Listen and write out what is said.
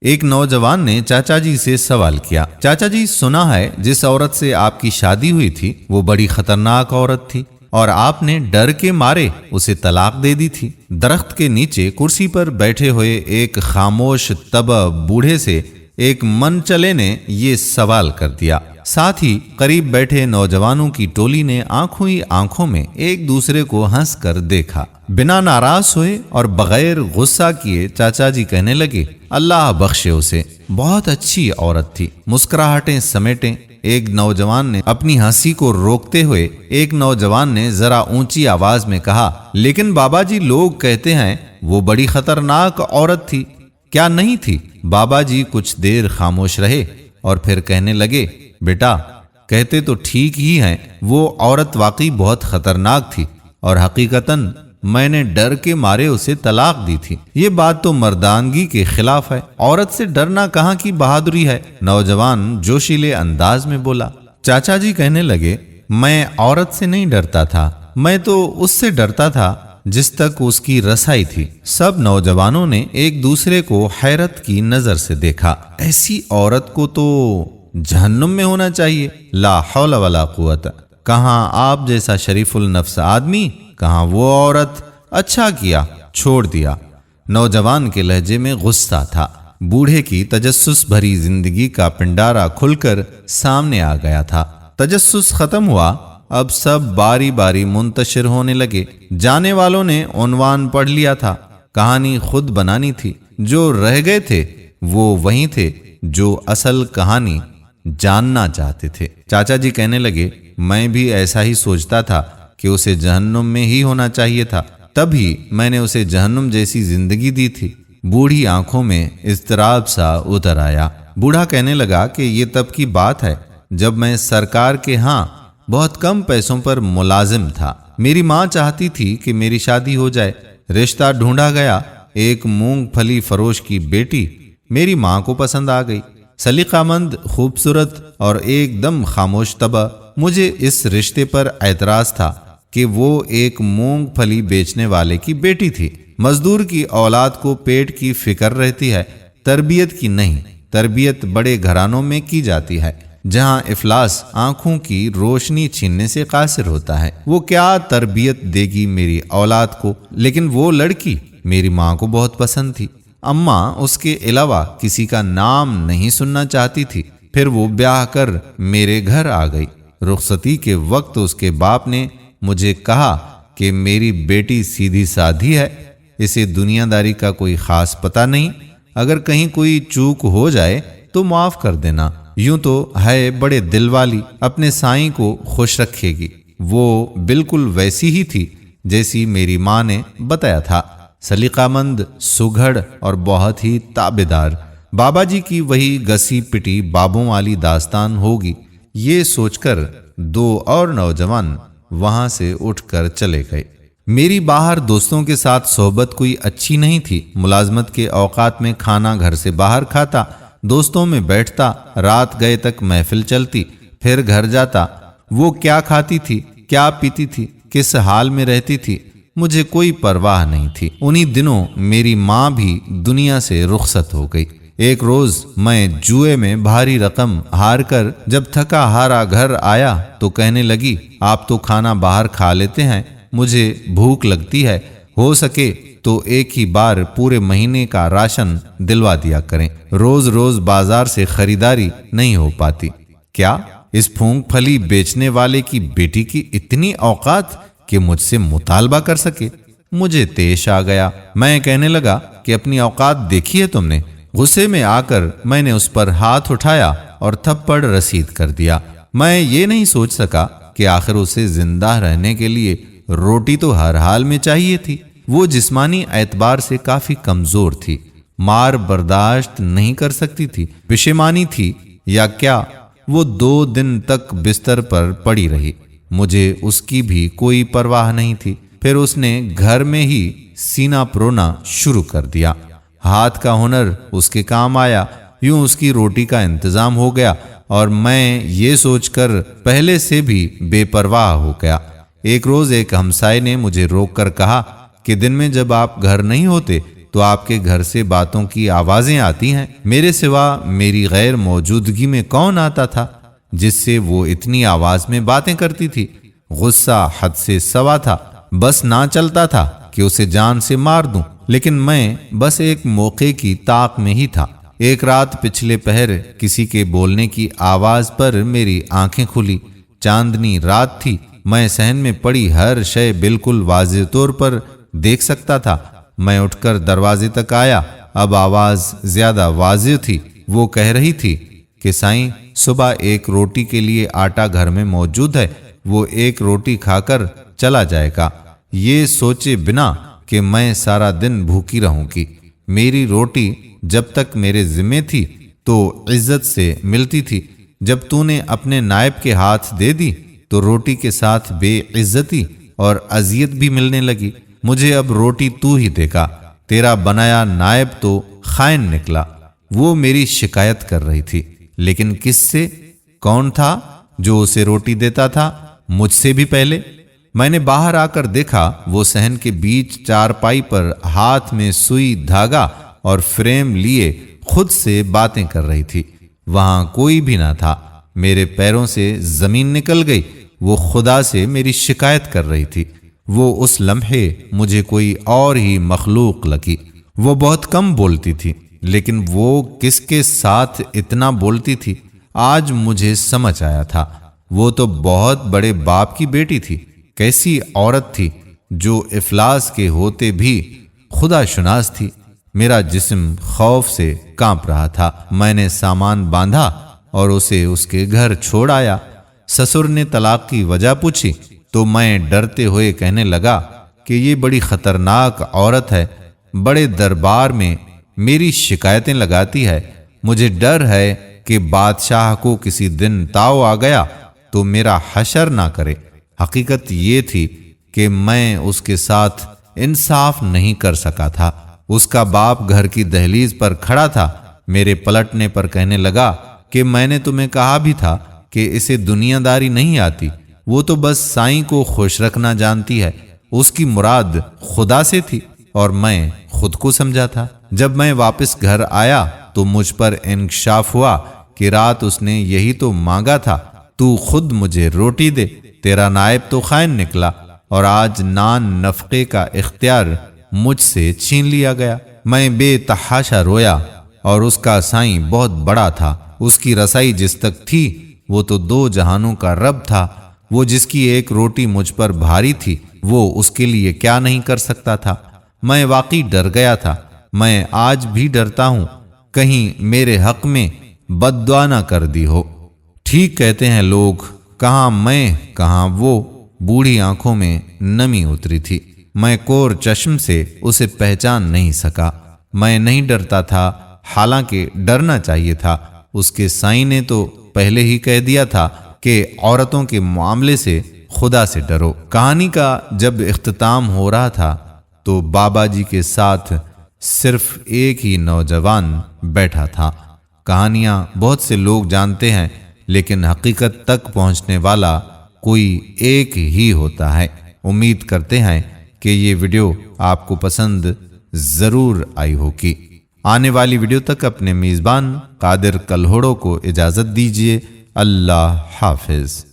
ایک نوجوان نے چاچا جی سے سوال کیا، چاچا جی سنا ہے جس عورت سے آپ کی شادی ہوئی تھی وہ بڑی خطرناک عورت تھی اور آپ نے ڈر کے مارے اسے طلاق دے دی تھی۔ درخت کے نیچے کرسی پر بیٹھے ہوئے ایک خاموش طبع بوڑھے سے ایک من چلے نے یہ سوال کر دیا۔ ساتھ ہی قریب بیٹھے نوجوانوں کی ٹولی نے آنکھوں ہی آنکھوں میں ایک دوسرے کو ہنس کر دیکھا۔ بنا ناراض ہوئے اور بغیر غصہ کیے چاچا جی کہنے لگے، اللہ بخشے اسے، بہت اچھی عورت تھی۔ مسکراہٹیں سمیٹیں ایک نوجوان نے اپنی ہنسی کو روکتے ہوئے ایک نوجوان نے ذرا اونچی آواز میں کہا، لیکن بابا جی لوگ کہتے ہیں وہ بڑی خطرناک عورت تھی، کیا نہیں تھی؟ بابا جی کچھ دیر خاموش رہے اور پھر کہنے لگے، بیٹا کہتے تو ٹھیک ہی ہیں، وہ عورت واقعی بہت خطرناک تھی اور حقیقتاً میں نے ڈر کے مارے اسے طلاق دی تھی۔ یہ بات تو مردانگی کے خلاف ہے، عورت سے ڈرنا کہاں کی بہادری ہے؟ نوجوان جوشیلے انداز میں بولا۔ چاچا جی کہنے لگے، میں عورت سے نہیں ڈرتا تھا، میں تو اس سے ڈرتا تھا جس تک اس کی رسائی تھی۔ سب نوجوانوں نے ایک دوسرے کو حیرت کی نظر سے دیکھا۔ ایسی عورت کو تو جہنم میں ہونا چاہیے، لا حول ولا قوت۔ کہاں آپ جیسا شریف النفس آدمی، کہاں وہ عورت، اچھا کیا چھوڑ دیا۔ نوجوان کے لہجے میں غصہ تھا۔ بوڑھے کی تجسس بھری زندگی کا پنڈارا کھل کر سامنے آ گیا تھا۔ تجسس ختم ہوا، اب سب باری باری منتشر ہونے لگے۔ جانے والوں نے عنوان پڑھ لیا تھا، کہانی خود بنانی تھی۔ جو رہ گئے تھے وہ وہیں تھے جو اصل کہانی جاننا چاہتے تھے۔ چاچا جی کہنے لگے، میں بھی ایسا ہی سوچتا تھا کہ اسے جہنم میں ہی ہونا چاہیے تھا، تب ہی میں نے اسے جہنم جیسی زندگی دی تھی۔ بوڑھی آنکھوں میں اضطراب سا اتر آیا۔ بوڑھا کہنے لگا کہ یہ تب کی بات ہے جب میں سرکار کے ہاں بہت کم پیسوں پر ملازم تھا۔ میری ماں چاہتی تھی کہ میری شادی ہو جائے، رشتہ ڈھونڈا گیا، ایک مونگ پھلی فروش کی بیٹی میری ماں کو پسند آ گئی، سلیقہ مند، خوبصورت اور ایک دم خاموش طبع۔ مجھے اس رشتے پر اعتراض تھا کہ وہ ایک مونگ پھلی بیچنے والے کی بیٹی تھی۔ مزدور کی اولاد کو پیٹ کی فکر رہتی ہے، تربیت کی نہیں۔ تربیت بڑے گھرانوں میں کی جاتی ہے جہاں افلاس آنکھوں کی روشنی چھیننے سے قاصر ہوتا ہے۔ وہ کیا تربیت دے گی میری اولاد کو؟ لیکن وہ لڑکی میری ماں کو بہت پسند تھی۔ اماں اس کے علاوہ کسی کا نام نہیں سننا چاہتی تھی۔ پھر وہ بیاہ کر میرے گھر آ گئی۔ رخصتی کے وقت اس کے باپ نے مجھے کہا کہ میری بیٹی سیدھی سادھی ہے، اسے دنیا داری کا کوئی خاص پتہ نہیں، اگر کہیں کوئی چوک ہو جائے تو معاف کر دینا، یوں تو ہے بڑے دل والی، اپنے سائیں کو خوش رکھے گی۔ وہ بالکل ویسی ہی تھی جیسی میری ماں نے بتایا تھا، سلیقہ مند، سگھڑ اور بہت ہی تابعدار۔ بابا جی کی وہی گسی پٹی بابوں والی داستان ہوگی۔ یہ سوچ کر دو اور نوجوان وہاں سے اٹھ کر چلے گئے۔ میری باہر دوستوں کے ساتھ صحبت کوئی اچھی نہیں تھی۔ ملازمت کے اوقات میں کھانا گھر سے باہر کھاتا، دوستوں میں بیٹھتا، رات گئے تک محفل چلتی، پھر گھر جاتا۔ وہ کیا کھاتی تھی، کیا پیتی تھی، کس حال میں رہتی تھی، مجھے کوئی پرواہ نہیں تھی۔ انہی دنوں میری ماں بھی دنیا سے رخصت ہو گئی۔ ایک روز میں جوئے میں بھاری رقم ہار کر جب تھکا ہارا گھر آیا تو کہنے لگی، آپ تو کھانا باہر کھا لیتے ہیں، مجھے بھوک لگتی ہے، ہو سکے تو ایک ہی بار پورے مہینے کا راشن دلوا دیا کریں، روز روز بازار سے خریداری نہیں ہو پاتی۔ کیا اس پھونک پھلی بیچنے والے کی بیٹی کی اتنی اوقات کہ مجھ سے مطالبہ کر سکے؟ مجھے طیش آ گیا۔ میں کہنے لگا کہ اپنی اوقات دیکھی ہے تم نے؟ غصے میں آ کر میں نے اس پر ہاتھ اٹھایا اور تھپڑ رسید کر دیا۔ میں یہ نہیں سوچ سکا کہ آخر اسے زندہ رہنے کے لیے روٹی تو ہر حال میں چاہیے تھی۔ وہ جسمانی اعتبار سے کافی کمزور تھی، مار برداشت نہیں کر سکتی تھی۔ پشیمانی تھی یا کیا، وہ 2 دن تک بستر پر پڑی رہی۔ مجھے اس کی بھی کوئی پرواہ نہیں تھی۔ پھر اس نے گھر میں ہی سینہ پرونا شروع کر دیا۔ ہاتھ کا ہنر اس کے کام آیا، یوں اس کی روٹی کا انتظام ہو گیا اور میں یہ سوچ کر پہلے سے بھی بے پرواہ ہو گیا۔ ایک روز ایک ہمسائے نے مجھے روک کر کہا کہ دن میں جب آپ گھر نہیں ہوتے تو آپ کے گھر سے باتوں کی آوازیں آتی ہیں۔ میرے سوا میری غیر موجودگی میں کون آتا تھا جس سے وہ اتنی آواز میں باتیں کرتی تھی؟ غصہ حد سے سوا تھا، بس نہ چلتا تھا کہ اسے جان سے مار دوں، لیکن میں بس ایک موقع کی طاق میں ہی تھا۔ ایک رات پچھلے پہر کسی کے بولنے کی آواز پر میری آنکھیں کھلی۔ چاندنی رات تھی، میں صحن میں پڑی ہر شے بالکل واضح طور پر دیکھ سکتا تھا۔ میں اٹھ کر دروازے تک آیا۔ اب آواز زیادہ واضح تھی۔ وہ کہہ رہی تھی کہ سائیں، صبح ایک روٹی کے لیے آٹا گھر میں موجود ہے، وہ ایک روٹی کھا کر چلا جائے گا، یہ سوچے بنا کہ میں سارا دن بھوکی رہوں گی۔ میری روٹی جب تک میرے ذمے تھی تو عزت سے ملتی تھی، جب تو نے اپنے نائب کے ہاتھ دے دی تو روٹی کے ساتھ بے عزتی اور اذیت بھی ملنے لگی۔ مجھے اب روٹی تو ہی دے گا، تیرا بنایا نائب تو خائن نکلا۔ وہ میری شکایت کر رہی تھی، لیکن کس سے؟ کون تھا جو اسے روٹی دیتا تھا؟ مجھ سے بھی پہلے۔ میں نے باہر آ کر دیکھا، وہ صحن کے بیچ چارپائی پر ہاتھ میں سوئی، دھاگا اور فریم لیے خود سے باتیں کر رہی تھی۔ وہاں کوئی بھی نہ تھا۔ میرے پیروں سے زمین نکل گئی۔ وہ خدا سے میری شکایت کر رہی تھی۔ وہ اس لمحے مجھے کوئی اور ہی مخلوق لگی۔ وہ بہت کم بولتی تھی، لیکن وہ کس کے ساتھ اتنا بولتی تھی آج مجھے سمجھ آیا تھا۔ وہ تو بہت بڑے باپ کی بیٹی تھی۔ کیسی عورت تھی جو افلاس کے ہوتے بھی خدا شناس تھی۔ میرا جسم خوف سے کانپ رہا تھا۔ میں نے سامان باندھا اور اسے اس کے گھر چھوڑ آیا۔ سسر نے طلاق کی وجہ پوچھی تو میں ڈرتے ہوئے کہنے لگا کہ یہ بڑی خطرناک عورت ہے، بڑے دربار میں میری شکایتیں لگاتی ہے۔ مجھے ڈر ہے کہ بادشاہ کو کسی دن تاؤ آ گیا تو میرا حشر نہ کرے۔ حقیقت یہ تھی کہ میں اس کے ساتھ انصاف نہیں کر سکا تھا۔ اس کا باپ گھر کی دہلیز پر کھڑا تھا۔ میرے پلٹنے پر کہنے لگا کہ میں نے تمہیں کہا بھی تھا کہ اسے دنیا داری نہیں آتی، وہ تو بس سائیں کو خوش رکھنا جانتی ہے۔ اس کی مراد خدا سے تھی اور میں خود کو سمجھا تھا۔ جب میں واپس گھر آیا تو مجھ پر انکشاف ہوا کہ رات اس نے یہی تو مانگا تھا، تو خود مجھے روٹی دے، تیرا نائب تو خائن نکلا اور آج نان نفقے کا اختیار مجھ سے چھین لیا گیا۔ میں بے تحاشا رویا، اور اس کا سائیں بہت بڑا تھا۔ اس کی رسائی جس تک تھی وہ تو دو جہانوں کا رب تھا۔ وہ جس کی ایک روٹی مجھ پر بھاری تھی وہ اس کے لیے کیا نہیں کر سکتا تھا۔ میں واقعی ڈر گیا تھا۔ میں آج بھی ڈرتا ہوں کہیں میرے حق میں بد دعا نہ کر دی ہو۔ ٹھیک کہتے ہیں لوگ، کہاں میں کہاں وہ۔ بوڑھی آنکھوں میں نمی اتری تھی۔ میں کور چشم سے اسے پہچان نہیں سکا۔ میں نہیں ڈرتا تھا، حالانکہ ڈرنا چاہیے تھا۔ اس کے سائیں نے تو پہلے ہی کہہ دیا تھا کہ عورتوں کے معاملے سے خدا سے ڈرو۔ کہانی کا جب اختتام ہو رہا تھا تو بابا جی کے ساتھ صرف ایک ہی نوجوان بیٹھا تھا۔ کہانیاں بہت سے لوگ جانتے ہیں، لیکن حقیقت تک پہنچنے والا کوئی ایک ہی ہوتا ہے۔ امید کرتے ہیں کہ یہ ویڈیو آپ کو پسند ضرور آئی ہوگی۔ آنے والی ویڈیو تک اپنے میزبان قادر کلہوڑو کو اجازت دیجیے۔ اللہ حافظ۔